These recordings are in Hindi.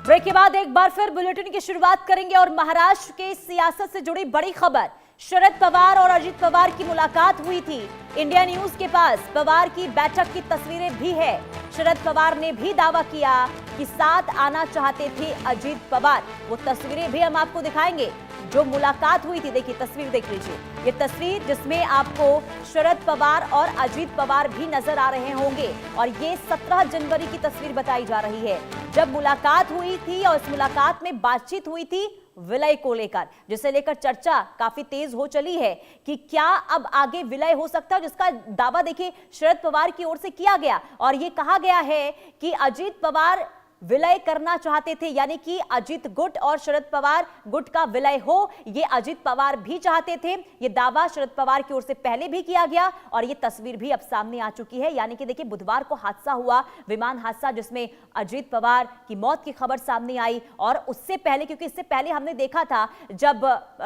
ब्रेक के बाद एक बार फिर बुलेटिन की शुरुआत करेंगे और महाराष्ट्र के सियासत से जुड़ी बड़ी खबर। शरद पवार और अजित पवार की मुलाकात हुई थी। इंडिया न्यूज के पास पवार की बैठक की तस्वीरें भी है। शरद पवार ने भी दावा किया कि साथ आना चाहते थे अजित पवार। वो तस्वीरें भी हम आपको दिखाएंगे जो मुलाकात हुई थी। देखिए तस्वीर देख लीजिए, ये तस्वीर जिसमें आपको शरद पवार और अजित पवार भी नजर आ रहे होंगे और ये 17 जनवरी की तस्वीर बताई जा रही है जब मुलाकात हुई थी और इस मुलाकात में बातचीत हुई थी विलय को लेकर, जिसे लेकर चर्चा काफी तेज हो चली है कि क्या अब आगे विलय हो सकता है, जिसका दावा देखिए शरद पवार की ओर से किया गया और ये कहा गया है कि अजित पवार विलय करना चाहते थे, यानी कि अजित गुट और शरद पवार गुट का विलय हो, ये अजित पवार भी चाहते थे। ये दावा शरद पवार की ओर से पहले भी किया गया और ये तस्वीर भी अब सामने आ चुकी है। यानी कि देखिए बुधवार को हादसा हुआ, विमान हादसा, जिसमें अजित पवार की मौत की खबर सामने आई और उससे पहले, क्योंकि इससे पहले हमने देखा था जब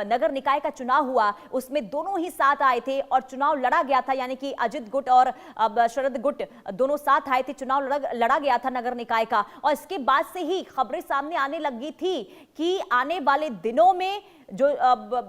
नगर निकाय का चुनाव हुआ उसमें दोनों ही साथ आए थे और चुनाव लड़ा गया था, यानी कि अजित गुट और शरद गुट दोनों साथ आए थे, चुनाव लड़ा गया था नगर निकाय का। और इसके बाद से ही खबरें सामने आने लगी थी कि आने वाले दिनों में जो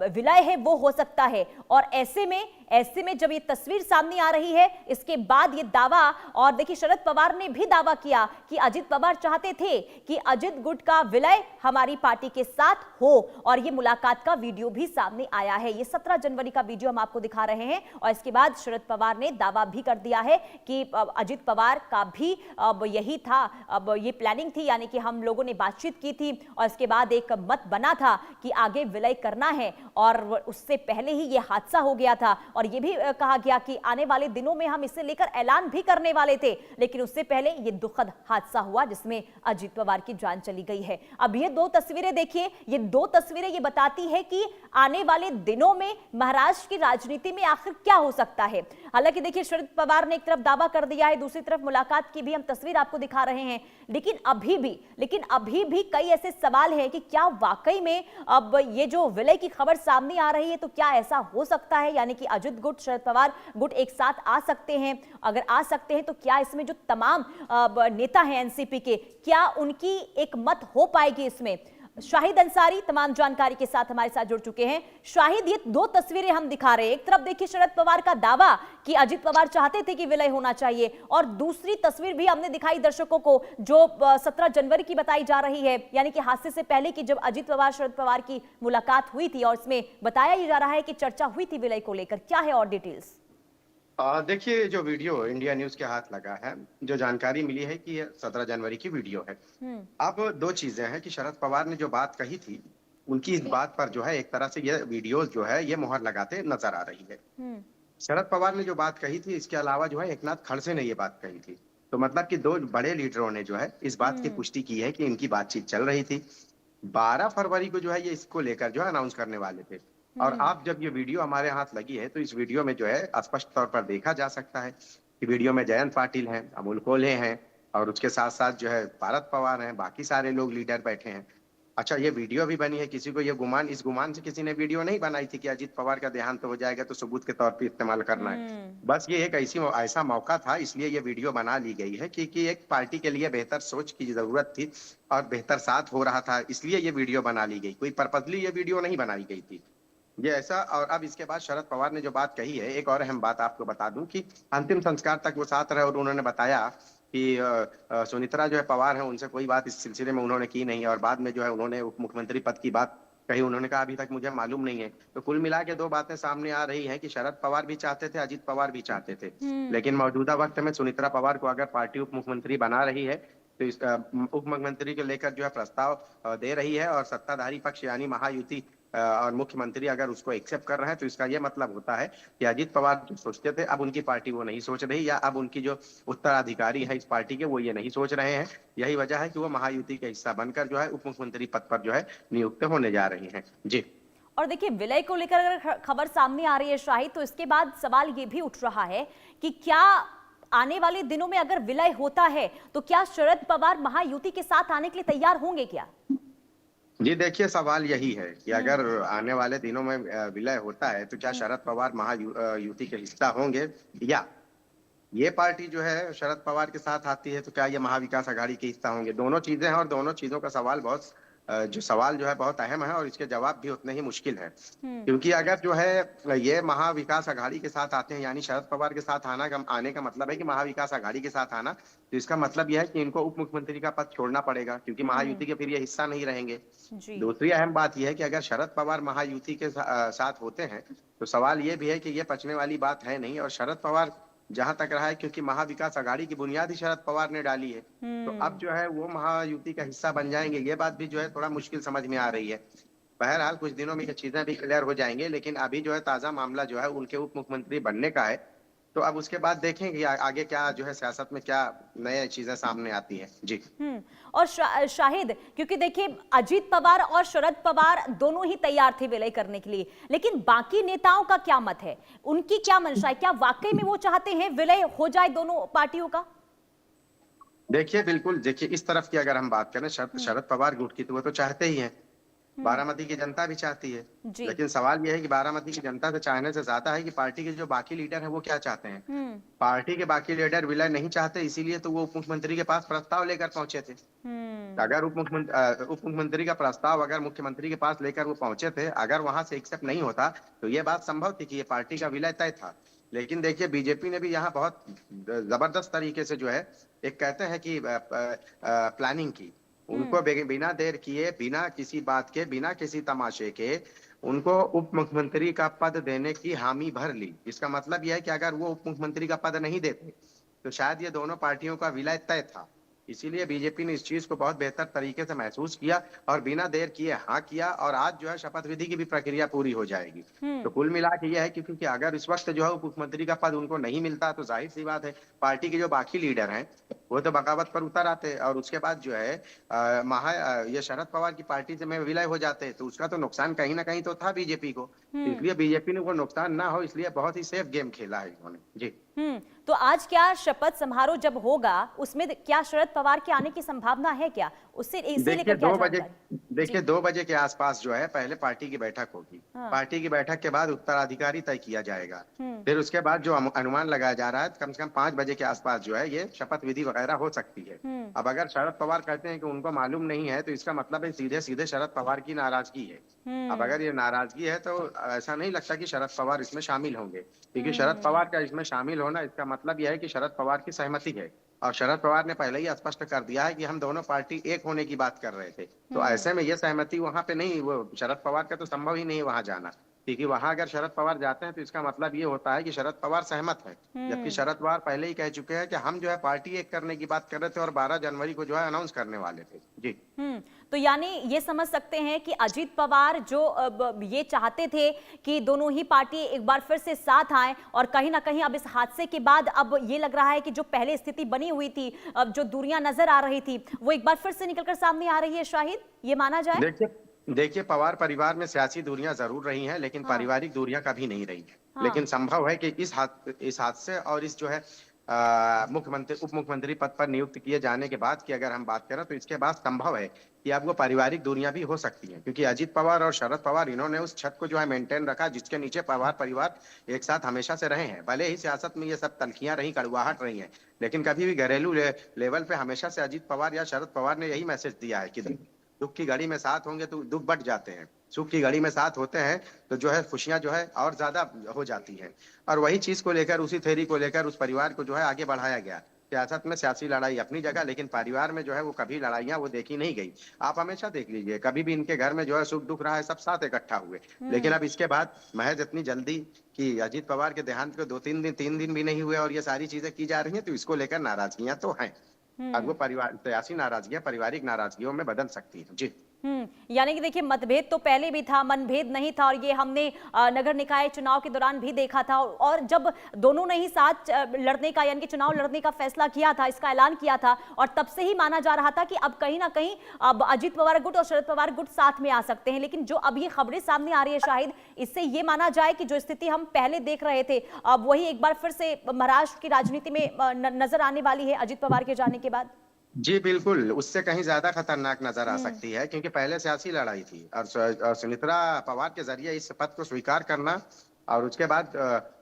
विलय है वो हो सकता है। और ऐसे में जब ये तस्वीर सामने आ रही है, इसके बाद ये दावा, और देखिए शरद पवार ने भी दावा किया कि अजित पवार चाहते थे कि अजित गुट का विलय हमारी पार्टी के साथ हो और ये मुलाकात का वीडियो भी सामने आया है। ये 17 जनवरी का वीडियो हम आपको दिखा रहे हैं और इसके बाद शरद पवार ने दावा भी कर दिया है कि अजित पवार का भी अब यही था, अब ये प्लानिंग थी, यानी कि हम लोगों ने बातचीत की थी और इसके बाद एक मत बना था कि आगे विलय करना है और उससे पहले ही ये हादसा हो गया था। और ये भी कहा गया कि आने वाले दिनों में हम इसे लेकर ऐलान भी करने वाले थे, लेकिन उससे पहले ये दुखद हादसा हुआ जिसमें अजित पवार की जान चली गई है। अब ये दो तस्वीरें देखिए, ये दो तस्वीरें ये बताती है कि आने वाले दिनों में महाराष्ट्र की राजनीति में आखिर क्या हो सकता है। हालांकि देखिए शरद पवार ने एक तरफ दावा कर दिया है, दूसरी तरफ मुलाकात की भी हम तस्वीर आपको दिखा रहे हैं, लेकिन अभी भी कई ऐसे सवाल हैं कि क्या वाकई में अब ये जो विलय की खबर सामने आ रही है तो क्या ऐसा हो सकता है, यानी कि अजित गुट शरद पवार गुट एक साथ आ सकते हैं। अगर आ सकते हैं तो क्या इसमें जो तमाम नेता हैं एनसीपी के, क्या उनकी एक मत हो पाएगी इसमें। शाहिद अंसारी तमाम जानकारी के साथ हमारे साथ जुड़ चुके हैं। शाहिद, ये दो तस्वीरें हम दिखा रहे हैं, एक तरफ देखिए शरद पवार का दावा कि अजित पवार चाहते थे कि विलय होना चाहिए और दूसरी तस्वीर भी हमने दिखाई दर्शकों को जो 17 जनवरी की बताई जा रही है, यानी कि हादसे से पहले की जब अजित पवार शरद पवार की मुलाकात हुई थी और इसमें बताया ही जा रहा है कि चर्चा हुई थी विलय को लेकर। क्या है और डिटेल्स? देखिए, जो वीडियो इंडिया न्यूज के हाथ लगा है, जो जानकारी मिली है कि ये 17 जनवरी की वीडियो है। अब दो चीजें हैं कि शरद पवार ने जो बात कही थी, उनकी इस बात पर जो है एक तरह से ये वीडियो जो है ये मुहर लगाते नजर आ रही है। शरद पवार ने जो बात कही थी, इसके अलावा जो है एकनाथ खड़से ने ये बात कही थी। तो मतलब कि दो बड़े लीडरों ने जो है इस बात की पुष्टि की है कि इनकी बातचीत चल रही थी। 12 फरवरी को जो है ये इसको लेकर जो है अनाउंस करने वाले थे। और आप जब ये वीडियो हमारे हाथ लगी है तो इस वीडियो में जो है स्पष्ट तौर पर देखा जा सकता है कि वीडियो में जयंत पाटिल हैं, अमोल कोल्हे हैं और उसके साथ साथ जो है पारस पवार हैं, बाकी सारे लोग लीडर बैठे हैं। अच्छा, ये वीडियो भी बनी है, किसी को ये गुमान, इस गुमान से किसी ने वीडियो नहीं बनाई थी कि अजित पवार का देहांत तो हो जाएगा तो सबूत के तौर पर इस्तेमाल करना है। बस ये एक ऐसा मौका था, इसलिए ये वीडियो बना ली गई है क्योंकि एक पार्टी के लिए बेहतर सोच की जरूरत थी और बेहतर साथ हो रहा था, इसलिए ये वीडियो बना ली गई। कोई पर्पजली ये वीडियो नहीं बनाई गई थी ये ऐसा। और अब इसके बाद शरद पवार ने जो बात कही है, एक और अहम बात आपको बता दूं कि अंतिम संस्कार तक वो साथ रहे और उन्होंने बताया कि सुनित्रा जो है पवार है, उनसे कोई बात इस सिलसिले में उन्होंने की नहीं और बाद में जो है उन्होंने उप मुख्यमंत्री पद की बात कही। उन्होंने कहा अभी तक मुझे मालूम नहीं है। तो कुल मिला के दो बातें सामने आ रही हैं कि शरद पवार भी चाहते थे, अजित पवार भी चाहते थे, लेकिन मौजूदा वक्त में सुनित्रा पवार को अगर पार्टी उप मुख्यमंत्री बना रही है तो इस उप मुख्यमंत्री को लेकर जो है प्रस्ताव दे रही है और सत्ताधारी पक्ष यानी महायुति और मुख्यमंत्री अगर उसको एक्सेप्ट कर रहे हैं तो इसका यह मतलब होता है कि अजित पवार जो सोचते थे अब उनकी पार्टी वो नहीं सोच रही, या अब उनकी जो उत्तराधिकारी है इस पार्टी के वो ये नहीं सोच रहे हैं। यही वजह है कि वो महायुति का हिस्सा बनकर जो है उप मुख्यमंत्री पद पर जो है नियुक्त होने जा रही हैं। जी। और देखिए विलय को लेकर अगर खबर सामने आ रही है शाहिद, तो इसके बाद सवाल ये भी उठ रहा है कि क्या आने वाले दिनों में अगर विलय होता है तो क्या शरद पवार महायुति के साथ आने के लिए तैयार होंगे क्या? जी देखिए, सवाल यही है कि अगर आने वाले दिनों में विलय होता है तो क्या शरद पवार महायुति के हिस्सा होंगे, या ये पार्टी जो है शरद पवार के साथ आती है तो क्या ये महाविकास आघाड़ी के हिस्सा होंगे? दोनों चीजें हैं और दोनों चीजों का सवाल बहुत जो सवाल जो है बहुत अहम है और इसके जवाब भी उतने ही मुश्किल है। हम्म। क्योंकि अगर जो है ये महाविकास आघाड़ी के साथ आते हैं यानी शरद पवार के साथ आने का मतलब है कि महाविकास आघाड़ी के साथ आना, तो इसका मतलब यह है कि इनको उप मुख्यमंत्री का पद छोड़ना पड़ेगा क्योंकि महायुति के फिर ये हिस्सा नहीं रहेंगे। जी। दूसरी अहम बात यह है कि अगर शरद पवार महायुति के साथ होते हैं तो सवाल ये भी है कि ये पचने वाली बात है नहीं। और शरद पवार जहां तक रहा है क्योंकि महाविकास आघाड़ी की बुनियाद ही शरद पवार ने डाली है, तो अब जो है वो महायुति का हिस्सा बन जाएंगे, ये बात भी जो है थोड़ा मुश्किल समझ में आ रही है। बहरहाल कुछ दिनों में ये चीजें भी क्लियर हो जाएंगे, लेकिन अभी जो है ताजा मामला जो है उनके उप मुख्यमंत्री बनने का है। तो अब उसके बाद देखेंगे आगे क्या जो है सियासत में क्या नई चीजें सामने आती है। जी। और शाहिद, क्योंकि देखिए अजीत पवार और शरद पवार दोनों ही तैयार थे विलय करने के लिए, लेकिन बाकी नेताओं का क्या मत है, उनकी क्या मंशा है? क्या वाकई में वो चाहते हैं विलय हो जाए दोनों पार्टियों का? देखिए बिल्कुल, देखिए इस तरफ की अगर हम बात करें शरद पवार गुट की, तो वो तो चाहते ही हैं, बारामती की जनता भी चाहती है। जी। लेकिन सवाल यह है कि बारामती की जनता से चाहने से ज्यादा है कि पार्टी के जो बाकी लीडर हैं वो क्या चाहते हैं। पार्टी के बाकी लीडर विलय नहीं चाहते, इसीलिए तो वो उप मुख्यमंत्री के पास प्रस्ताव लेकर पहुंचे थे। अगर उप मुख्यमंत्री का प्रस्ताव अगर मुख्यमंत्री के पास लेकर वो पहुंचे थे, अगर वहां से एक्सेप्ट नहीं होता तो ये बात संभव थी कि ये पार्टी का विलय तय था। लेकिन देखिए बीजेपी ने भी यहाँ बहुत जबरदस्त तरीके से जो है एक कहते हैं कि प्लानिंग की। उनको बिना देर किए, बिना किसी बात के, बिना किसी तमाशे के उनको उप मुख्यमंत्री का पद देने की हामी भर ली। इसका मतलब यह है कि अगर वो उप मुख्यमंत्री का पद नहीं देते तो शायद ये दोनों पार्टियों का विलय तय था। इसीलिए बीजेपी ने इस चीज को बहुत बेहतर तरीके से महसूस किया और बिना देर किए हाँ किया, और आज जो है शपथ विधि की भी प्रक्रिया पूरी हो जाएगी। तो कुल मिला के यह है क्योंकि अगर इस वक्त जो है उप मुख्यमंत्री का पद उनको नहीं मिलता तो जाहिर सी बात है पार्टी के जो बाकी लीडर हैं वो तो बगावत पर उतर आते और उसके बाद जो है ये शरद पवार की पार्टी से में विलय हो जाते, तो उसका तो नुकसान कहीं ना कहीं तो था बीजेपी को। इसलिए बीजेपी ने वो नुकसान ना हो इसलिए बहुत ही सेफ गेम खेला है इन्होंने। जी। तो आज क्या शपथ समारोह जब होगा उसमें क्या शरद पवार के आने की संभावना है क्या? उससे इसे लेकर क्या जानकारी? देखिए 2 बजे के आसपास जो है पहले पार्टी की बैठक होगी। पार्टी की बैठक के बाद उत्तराधिकारी तय किया जाएगा। फिर उसके बाद जो अनुमान लगाया जा रहा है कम से कम 5 बजे के आसपास जो है ये शपथ विधि वगैरह हो सकती है। अब अगर शरद पवार कहते हैं कि उनको मालूम नहीं है तो इसका मतलब है सीधे सीधे शरद पवार की नाराजगी है। अब अगर ये नाराजगी है तो ऐसा नहीं लगता कि शरद पवार इसमें शामिल होंगे, क्योंकि शरद पवार का इसमें शामिल होना इसका मतलब यह है कि शरद पवार की सहमति है। और शरद पवार ने पहले ही स्पष्ट कर दिया है कि हम दोनों पार्टी एक होने की बात कर रहे थे। तो ऐसे में ये सहमति वहां पे नहीं, वो शरद पवार का तो संभव ही नहीं है वहां जाना, क्योंकि वहां अगर शरद पवार जाते हैं तो इसका मतलब ये होता है कि शरद पवार सहमत है। जबकि शरद पवार पहले ही कह चुके हैं कि हम जो है पार्टी एक करने की बात कर रहे थे और 12 जनवरी को जो है अनाउंस करने वाले थे। जी। तो यानी ये समझ सकते हैं कि अजीत पवार जो ये चाहते थे कि दोनों ही पार्टी एक बार फिर से साथ आए, और कहीं ना कहीं अब इस हादसे के बाद अब ये लग रहा है कि जो पहले स्थिति बनी हुई थी, अब जो दूरियां नजर आ रही थी वो एक बार फिर से निकलकर सामने आ रही है। शाहिद, ये माना जाए? देखिए पवार परिवार में सियासी दूरियां जरूर रही हैं, लेकिन पारिवारिक दूरियां कभी नहीं रही हैं। लेकिन संभव है कि इस हादसे और इस जो है मुख्यमंत्री उप मुख्यमंत्री पद पर नियुक्त किए जाने के बाद की अगर हम बात करें तो इसके बाद संभव है कि अब वो पारिवारिक दूरियां भी हो सकती हैं, क्योंकि अजीत पवार और शरद पवार इन्होंने उस छत को जो है मेंटेन रखा जिसके नीचे पवार परिवार एक साथ हमेशा से रहे हैं। भले ही सियासत में ये सब तल्खियां रही, कड़वाहट रही हैं, लेकिन कभी भी घरेलू लेवल पे हमेशा से अजीत पवार या शरद पवार ने यही मैसेज दिया है कि दुख की घड़ी में साथ होंगे तो दुख बढ़ जाते हैं, सुख की घड़ी में साथ होते हैं तो जो है खुशियां जो है और ज्यादा हो जाती हैं। और वही चीज को लेकर, उसी थ्योरी को लेकर उस परिवार को जो है आगे बढ़ाया गया। सियासत में सियासी लड़ाई अपनी जगह, लेकिन परिवार में जो है वो कभी लड़ाइयां वो देखी नहीं गई। आप हमेशा देख लीजिए कभी भी इनके घर में जो है सुख दुख रहा है, सब साथ इकट्ठा हुए। लेकिन अब इसके बाद महज इतनी जल्दी कि अजीत पवार के देहांत को 3 दिन भी नहीं हुए और ये सारी चीजें की जा रही हैं, तो इसको लेकर नाराजगियां तो हैं। अब वो परिवार सियासी नाराजगियां पारिवारिक नाराजगियों में बदल सकती है। जी। यानी कि देखिए मतभेद तो पहले भी था, मनभेद नहीं था, और ये हमने नगर निकाय चुनाव के दौरान भी देखा था। और जब दोनों ने ही साथ लड़ने का यानी कि चुनाव लड़ने का फैसला किया था, इसका ऐलान किया था, और तब से ही माना जा रहा था कि अब कहीं ना कहीं अब अजीत पवार गुट और शरद पवार गुट साथ में आ सकते हैं। लेकिन जो अब ये खबरें सामने आ रही है शाहिद, इससे ये माना जाए कि जो स्थिति हम पहले देख रहे थे अब वही एक बार फिर से महाराष्ट्र की राजनीति में नजर आने वाली है अजीत पवार के जाने के बाद। जी बिल्कुल, उससे कहीं ज्यादा खतरनाक नजर आ सकती है, क्योंकि पहले सियासी लड़ाई थी और सुमित्रा पवार के जरिए इस पद को स्वीकार करना और उसके बाद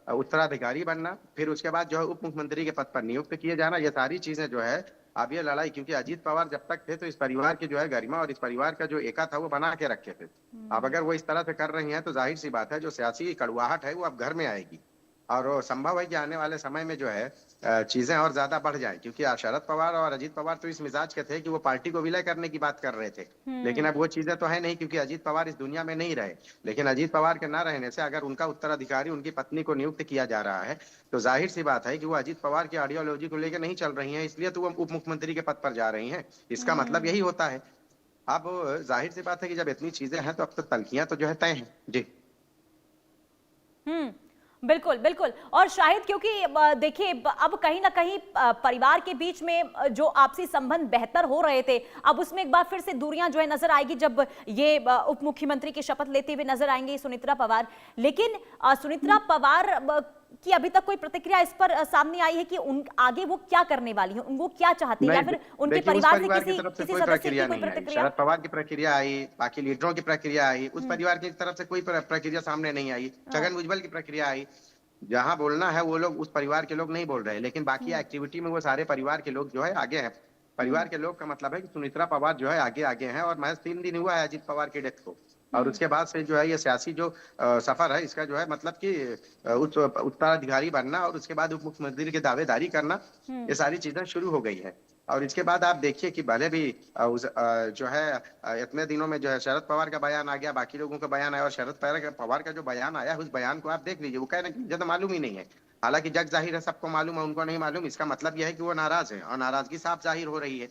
उत्तराधिकारी बनना, फिर उसके बाद जो है उप मुख्यमंत्री के पद पर नियुक्त किए जाना, ये सारी चीजें जो है अब ये लड़ाई, क्योंकि अजीत पवार जब तक थे तो इस परिवार की जो है गरिमा और इस परिवार का जो एका था वो बना के रखे थे। अब अगर वो इस तरह से कर रही हैं तो जाहिर सी बात है जो सियासी कड़वाहट है वो अब घर में आएगी, और वो संभव है कि आने वाले समय में जो है चीजें और ज्यादा बढ़ जाए, क्योंकि शरद पवार और अजीत पवार तो इस मिजाज के थे कि वो पार्टी को विलय करने की बात कर रहे थे। लेकिन अब वो चीजें तो है नहीं, क्योंकि अजीत पवार इस दुनिया में नहीं रहे। लेकिन अजीत पवार के न रहने से अगर उनका उत्तराधिकारी उनकी पत्नी को नियुक्त किया जा रहा है तो जाहिर सी बात है कि वो अजीत पवार की आइडियोलॉजी को लेकर नहीं चल रही है, इसलिए तो वो उप मुख्यमंत्री के पद पर जा रही है। इसका मतलब यही होता है। अब जाहिर सी बात है कि जब इतनी चीजें हैं तो अब तो तलखियां तो जो है तय हैं। जी बिल्कुल बिल्कुल। और शाहिद, क्योंकि देखिए अब कहीं ना कहीं परिवार के बीच में जो आपसी संबंध बेहतर हो रहे थे, अब उसमें एक बार फिर से दूरियां जो है नजर आएगी जब ये उप मुख्यमंत्री की शपथ लेते हुए नजर आएंगे सुनेत्रा पवार। लेकिन सुनेत्रा पवार की अभी तक कोई प्रतिक्रिया इस पर सामने आई है कि उन आगे वो क्या करने वाली है, वो क्या चाहती है, या फिर उनके परिवार से किसी सदस्य की कोई प्रतिक्रिया? शरद पवार की प्रक्रिया आई, बाकी लीडरों की प्रक्रिया आई, उस परिवार की तरफ से कोई प्रक्रिया सामने नहीं आई। छगन भुजबल की प्रक्रिया आई, जहां बोलना है वो लोग उस परिवार के लोग नहीं बोल रहे, लेकिन बाकी एक्टिविटी में वो सारे परिवार के लोग जो है आगे हैं। परिवार के लोग का मतलब है कि सुनेत्रा पवार जो है आगे आगे हैं, और महज 3 दिन हुआ है अजीत पवार की डेथ को, और उसके बाद से जो है ये सियासी जो सफर है इसका जो है मतलब कि उत्तराधिकारी बनना और उसके बाद उप मुख्यमंत्री की दावेदारी करना, ये सारी चीजें शुरू हो गई है। और इसके बाद आप देखिए कि भले भी जो है इतने दिनों में जो है शरद पवार का बयान आ गया, बाकी लोगों का बयान आया, और शरद पवार का जो बयान आया उस बयान को आप देख लीजिए, वो कह रहे हैं कि मुझे तो मालूम ही नहीं है। हालांकि जग जाहिर है सबको मालूम है, उनको नहीं मालूम। इसका मतलब यह है कि वो नाराज है और नाराजगी साफ जाहिर हो रही है।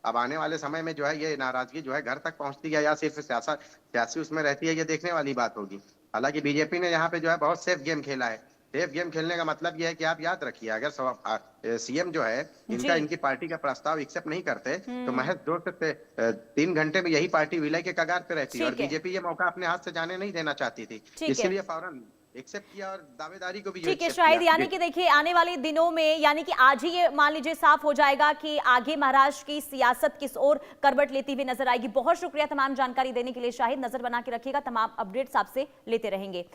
अब आने वाले समय में जो है ये नाराजगी जो है घर तक पहुंचती है या सिर्फ सियासी उसमें रहती है, ये देखने वाली बात होगी। हालांकि बीजेपी ने यहाँ पे जो है बहुत सेफ गेम खेला है। सेफ गेम खेलने का मतलब यह है कि आप याद रखिए, अगर सीएम जो है इनकी पार्टी का प्रस्ताव एक्सेप्ट नहीं करते तो महज 2 से 3 घंटे में यही पार्टी विलय के कगार पे रहती है, और बीजेपी ये मौका अपने हाथ से जाने नहीं देना चाहती थी, इसलिए फौरन एक्सेप्ट किया और दावेदारी को भी ठीक है शायद। यानी कि देखिए आने वाले दिनों में, यानी कि आज ही ये मान लीजिए साफ हो जाएगा कि आगे महाराष्ट्र की सियासत किस ओर करवट लेती हुई नजर आएगी। बहुत शुक्रिया तमाम जानकारी देने के लिए शाहिद। नजर बना के रखिएगा, तमाम अपडेट्स आपसे लेते रहेंगे।